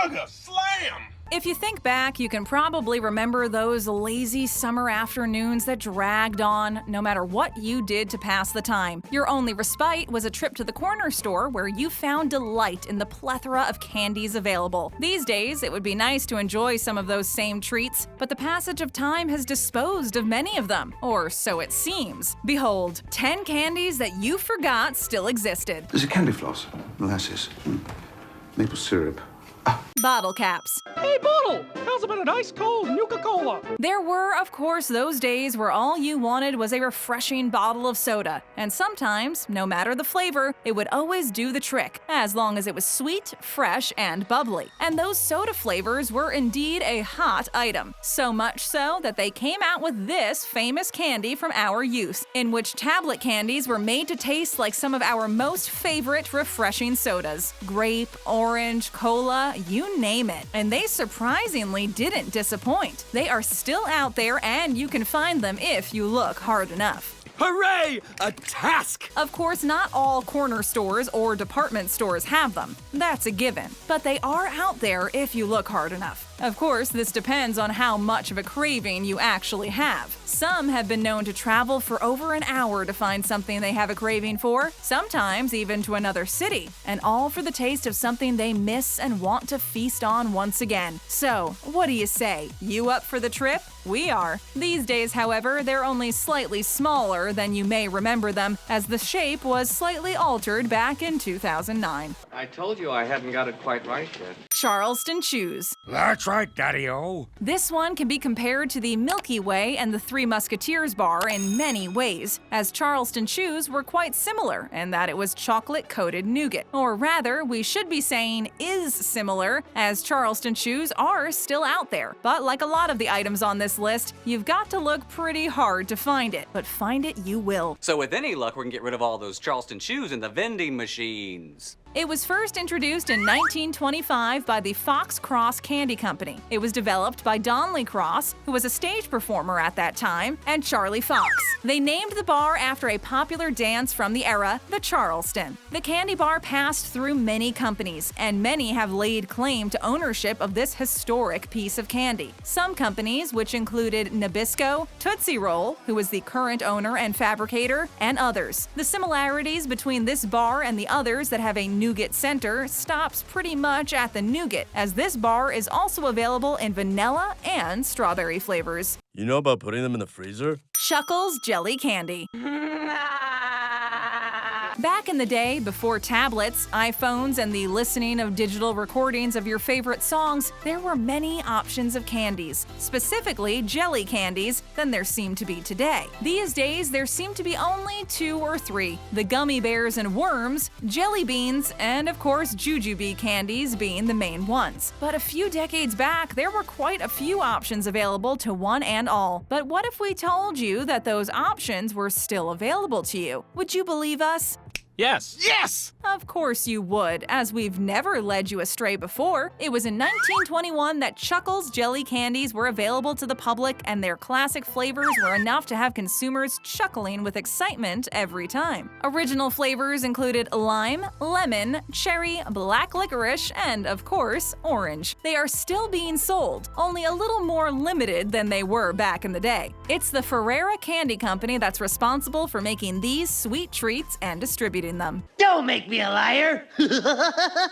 Sugar slam! If you think back, you can probably remember those lazy summer afternoons that dragged on, no matter what you did to pass the time. Your only respite was a trip to the corner store where you found delight in the plethora of candies available. These days, it would be nice to enjoy some of those same treats, but the passage of time has disposed of many of them, or so it seems. Behold, 10 candies that you forgot still existed. There's a candy floss, molasses, maple syrup. Bottle caps. Hey, Bottle! How's about an ice cold Nuka-Cola? There were, of course, those days where all you wanted was a refreshing bottle of soda. And sometimes, no matter the flavor, it would always do the trick, as long as it was sweet, fresh, and bubbly. And those soda flavors were indeed a hot item. So much so that they came out with this famous candy from our youth, in which tablet candies were made to taste like some of our most favorite refreshing sodas. Grape, orange, cola, you name it. And they surprisingly didn't disappoint. They are still out there and you can find them if you look hard enough. Hooray! A task! Of course, not all corner stores or department stores have them. That's a given. But they are out there if you look hard enough. Of course, this depends on how much of a craving you actually have. Some have been known to travel for over an hour to find something they have a craving for, sometimes even to another city, and all for the taste of something they miss and want to feast on once again. So, what do you say? You up for the trip? We are. These days, however, they're only slightly smaller than you may remember them, as the shape was slightly altered back in 2009. I told you I hadn't got it quite right yet. Charleston Chews. That's right, Daddy-O. This one can be compared to the Milky Way and the Three Musketeers bar in many ways, as Charleston Chews were quite similar in that it was chocolate-coated nougat. Or rather, we should be saying is similar, as Charleston Chews are still out there. But like a lot of the items on this list, you've got to look pretty hard to find it, but find it you will. So with any luck, we can get rid of all those Charleston Chews in the vending machines. It was first introduced in 1925 by the Fox Cross Candy Company. It was developed by Donley Cross, who was a stage performer at that time, and Charlie Fox. They named the bar after a popular dance from the era, the Charleston. The candy bar passed through many companies, and many have laid claim to ownership of this historic piece of candy. Some companies, which included Nabisco, Tootsie Roll, who was the current owner and fabricator, and others. The similarities between this bar and the others that have a nougat center stops pretty much at the nougat, as this bar is also available in vanilla and strawberry flavors. You know about putting them in the freezer? Chuckles Jelly Candy. Back in the day, before tablets, iPhones, and the listening of digital recordings of your favorite songs, there were many options of candies, specifically jelly candies, than there seem to be today. These days, there seem to be only 2 or 3, the gummy bears and worms, jelly beans, and of course jujube candies being the main ones. But a few decades back, there were quite a few options available to one and all. But what if we told you that those options were still available to you? Would you believe us? Yes. Yes! Of course you would, as we've never led you astray before. It was in 1921 that Chuckles jelly candies were available to the public, and their classic flavors were enough to have consumers chuckling with excitement every time. Original flavors included lime, lemon, cherry, black licorice, and of course, orange. They are still being sold, only a little more limited than they were back in the day. It's the Ferrera Candy Company that's responsible for making these sweet treats and distributing them. Don't make me a liar!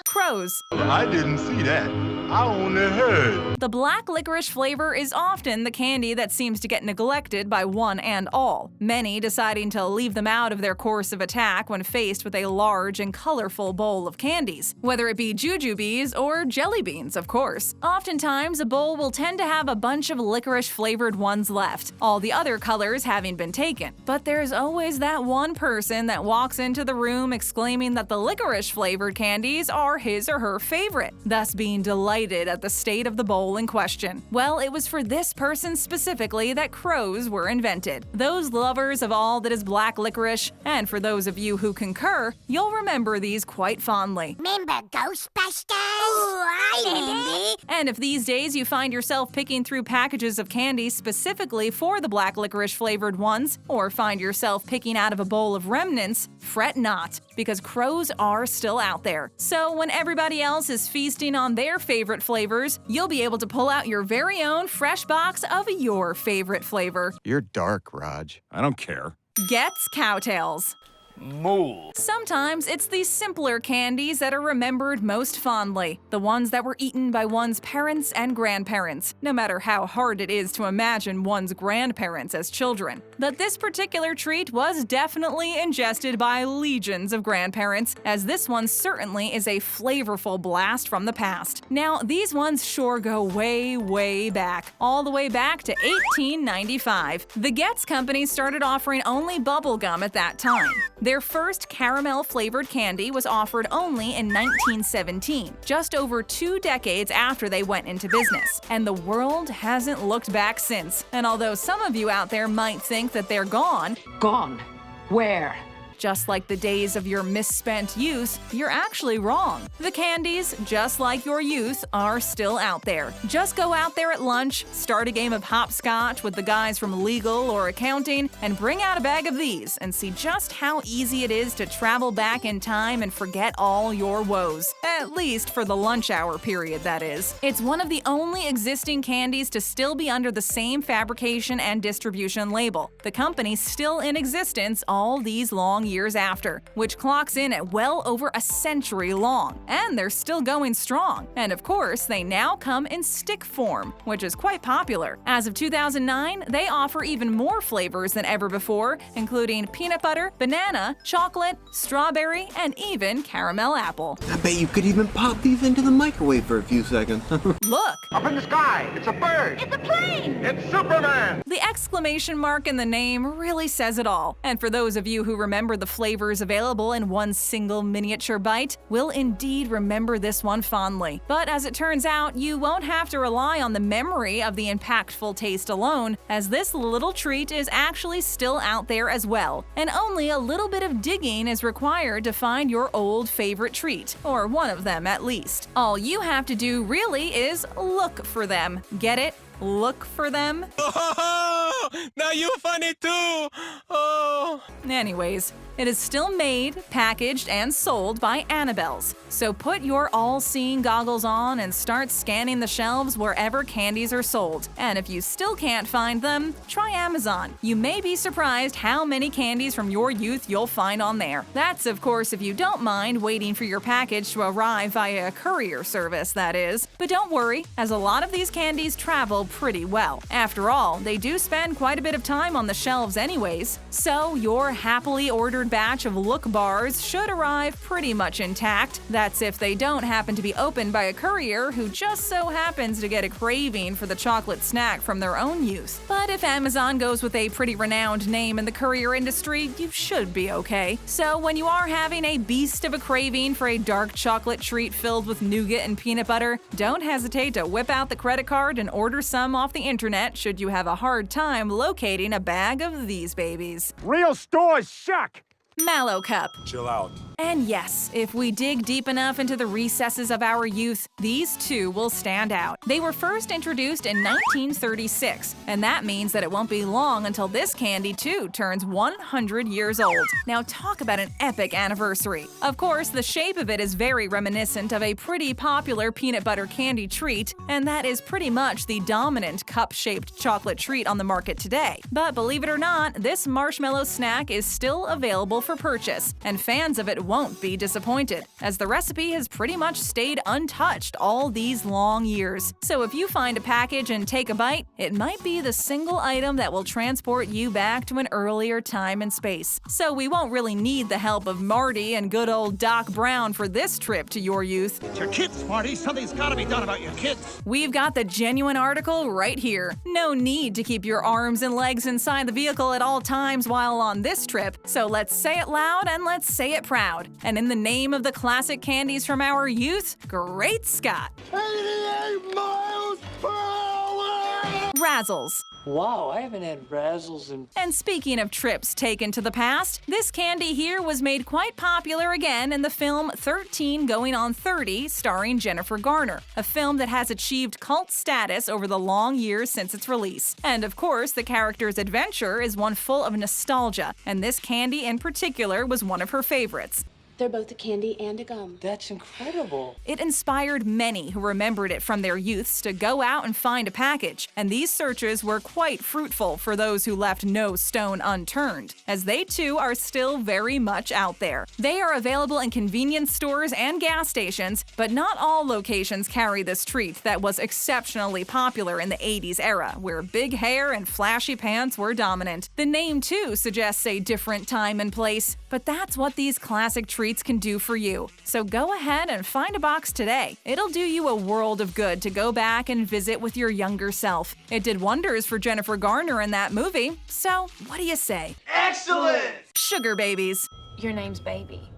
Crows. I didn't see that. I only heard. The black licorice flavor is often the candy that seems to get neglected by one and all, many deciding to leave them out of their course of attack when faced with a large and colorful bowl of candies, whether it be jujubes or jelly beans, of course. Oftentimes, a bowl will tend to have a bunch of licorice-flavored ones left, all the other colors having been taken. But there's always that one person that walks into the room exclaiming that the licorice-flavored candies are his or her favorite, thus being delighted at the state of the bowl in question. Well, it was for this person specifically that crows were invented. Those lovers of all that is black licorice, and for those of you who concur, you'll remember these quite fondly. Remember Ghostbusters? Oh, I remember. And if these days you find yourself picking through packages of candy specifically for the black licorice flavored ones, or find yourself picking out of a bowl of remnants, fret not. because crows are still out there. So when everybody else is feasting on their favorite flavors, you'll be able to pull out your very own fresh box of your favorite flavor. You're dark, Raj. I don't care. Goetze Cow Tales. Moo. Sometimes it's the simpler candies that are remembered most fondly, the ones that were eaten by one's parents and grandparents, no matter how hard it is to imagine one's grandparents as children. But this particular treat was definitely ingested by legions of grandparents, as this one certainly is a flavorful blast from the past. Now, these ones sure go way, way back, all the way back to 1895. The Goetze Company started offering only bubble gum at that time. Their first caramel-flavored candy was offered only in 1917, just over 2 decades after they went into business. And the world hasn't looked back since. And although some of you out there might think that they're gone, Gone? Where? just like the days of your misspent youth, you're actually wrong. The candies, just like your youth, are still out there. Just go out there at lunch, start a game of hopscotch with the guys from legal or accounting, and bring out a bag of these and see just how easy it is to travel back in time and forget all your woes. At least for the lunch hour period, that is. It's one of the only existing candies to still be under the same fabrication and distribution label. The company's still in existence all these long years after, which clocks in at well over a century long. And they're still going strong. And of course, they now come in stick form, which is quite popular. As of 2009, they offer even more flavors than ever before, including peanut butter, banana, chocolate, strawberry, and even caramel apple. I bet you could even pop these into the microwave for a few seconds. Look! Up in the sky, it's a bird. It's a plane! It's Superman. The exclamation mark in the name really says it all. And for those of you who remember the flavors available in one single miniature bite, will indeed remember this one fondly. But as it turns out, you won't have to rely on the memory of the impactful taste alone, as this little treat is actually still out there as well. And only a little bit of digging is required to find your old favorite treat, or one of them at least. All you have to do really is look for them. Get it? Look for them? Oh, now you're funny too. Oh. Anyways, it is still made, packaged, and sold by Annabelle's. So put your all-seeing goggles on and start scanning the shelves wherever candies are sold. And if you still can't find them, try Amazon. You may be surprised how many candies from your youth you'll find on there. That's, of course, if you don't mind waiting for your package to arrive via a courier service, that is. But don't worry, as a lot of these candies travel pretty well. After all, they do spend quite a bit of time on the shelves anyways. So your happily ordered batch of Look bars should arrive pretty much intact. That's if they don't happen to be opened by a courier who just so happens to get a craving for the chocolate snack from their own youth. But if Amazon goes with a pretty renowned name in the courier industry, you should be okay. So when you are having a beast of a craving for a dark chocolate treat filled with nougat and peanut butter, don't hesitate to whip out the credit card and order some off the internet should you have a hard time locating a bag of these babies. Real stores suck. Mallo Cup. Chill out. And yes, if we dig deep enough into the recesses of our youth, these two will stand out. They were first introduced in 1936, and that means that it won't be long until this candy too turns 100 years old. Now talk about an epic anniversary. Of course, the shape of it is very reminiscent of a pretty popular peanut butter candy treat, and that is pretty much the dominant cup-shaped chocolate treat on the market today. But believe it or not, this marshmallow snack is still available for purchase, and fans of it won't be disappointed, as the recipe has pretty much stayed untouched all these long years. So if you find a package and take a bite, it might be the single item that will transport you back to an earlier time and space. So we won't really need the help of Marty and good old Doc Brown for this trip to your youth. It's your kids, Marty. Something's got to be done about your kids. We've got the genuine article right here. No need to keep your arms and legs inside the vehicle at all times while on this trip, so let's say it loud and let's say it proud. And in the name of the classic candies from our youth, Great Scott! 88 miles per hour! Razzles. Wow, I haven't had Razzles in... And speaking of trips taken to the past, this candy here was made quite popular again in the film 13 Going on 30, starring Jennifer Garner, a film that has achieved cult status over the long years since its release. And of course, the character's adventure is one full of nostalgia, and this candy in particular was one of her favorites. They're both a candy and a gum. That's incredible. It inspired many who remembered it from their youths to go out and find a package, and these searches were quite fruitful for those who left no stone unturned, as they too are still very much out there. They are available in convenience stores and gas stations, but not all locations carry this treat that was exceptionally popular in the 80s era, where big hair and flashy pants were dominant. The name too suggests a different time and place, but that's what these classic treats can do for you. So go ahead and find a box today. It'll do you a world of good to go back and visit with your younger self. It did wonders for Jennifer Garner in that movie, so what do you say? Excellent! Sugar babies. Your name's Baby.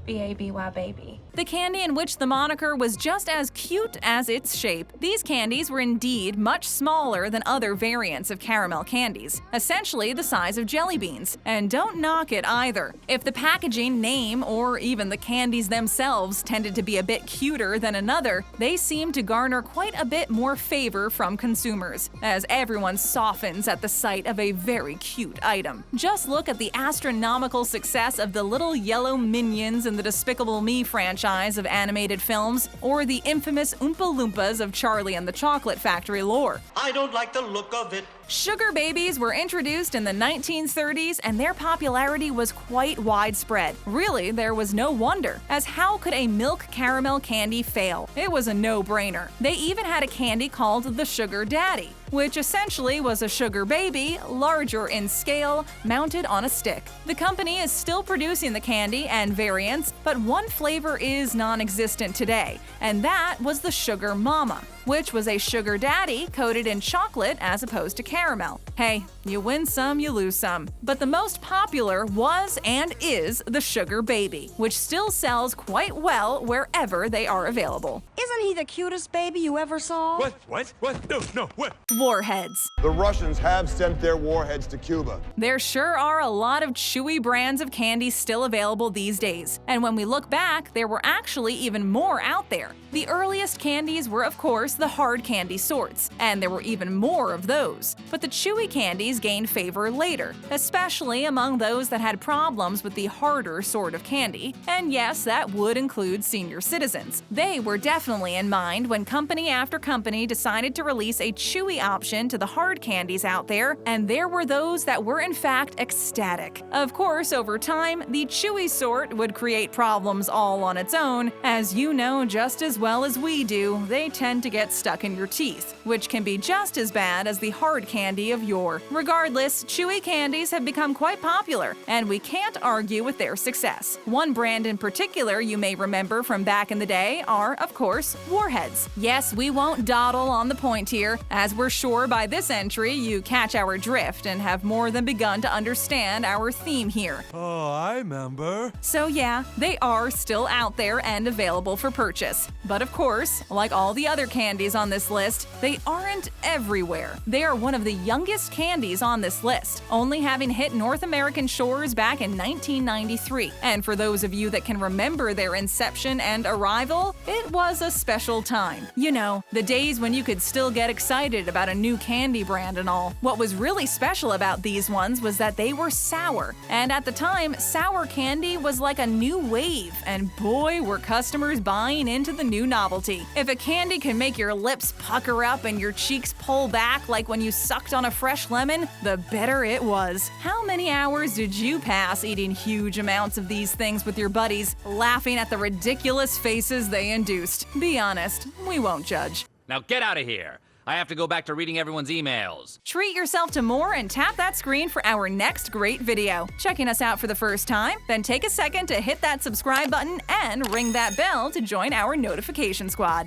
B-A-B-Y, baby. The candy in which the moniker was just as cute as its shape. These candies were indeed much smaller than other variants of caramel candies, essentially the size of jelly beans. And don't knock it either. If the packaging, name, or even the candies themselves tended to be a bit cuter than another, they seem to garner quite a bit more favor from consumers, as everyone softens at the sight of a very cute item. Just look at the astronomical success of the little yellow minions in the Despicable Me franchise of animated films, or the infamous Oompa Loompas of Charlie and the Chocolate Factory lore. I don't like the look of it. Sugar babies were introduced in the 1930s, and their popularity was quite widespread. Really, there was no wonder, as how could a milk caramel candy fail? It was a no-brainer. They even had a candy called the Sugar Daddy, which essentially was a sugar baby, larger in scale, mounted on a stick. The company is still producing the candy and variants, but one flavor is non-existent today, and that was the Sugar Mama, which was a sugar daddy coated in chocolate as opposed to caramel. Hey, you win some, you lose some. But the most popular was and is the Sugar Baby, which still sells quite well wherever they are available. Isn't he the cutest baby you ever saw? What? No, what? Warheads. The Russians have sent their warheads to Cuba. There sure are a lot of chewy brands of candy still available these days. And when we look back, there were actually even more out there. The earliest candies were, of course, the hard candy sorts, and there were even more of those. But the chewy candies gained favor later, especially among those that had problems with the harder sort of candy. And yes, that would include senior citizens. They were definitely in mind when company after company decided to release a chewy option to the hard candies out there, and there were those that were in fact ecstatic. Of course, over time, the chewy sort would create problems all on its own. As you know just as well as we do, they tend to get stuck in your teeth, which can be just as bad as the hard candy of yore. Regardless, chewy candies have become quite popular, and we can't argue with their success. One brand in particular you may remember from back in the day are, of course, Warheads. Yes, we won't dawdle on the point here, as we're sure by this entry you catch our drift and have more than begun to understand our theme here. Oh, I remember. So yeah, they are still out there and available for purchase. But of course, like all the other candies on this list, they aren't everywhere. They are one of the youngest candies on this list, only having hit North American shores back in 1993. And for those of you that can remember their inception and arrival, it was a special time. You know, the days when you could still get excited about a new candy brand and all. What was really special about these ones was that they were sour. And at the time, sour candy was like a new wave, and boy, were customers buying into the new novelty. If a candy can make your lips pucker up and your cheeks pull back like when you sucked on a fresh lemon, the better it was. How many hours did you pass eating huge amounts of these things with your buddies, laughing at the ridiculous faces they induced? Be honest, we won't judge. Now get out of here. I have to go back to reading everyone's emails. Treat yourself to more and tap that screen for our next great video. Checking us out for the first time? Then take a second to hit that subscribe button and ring that bell to join our notification squad.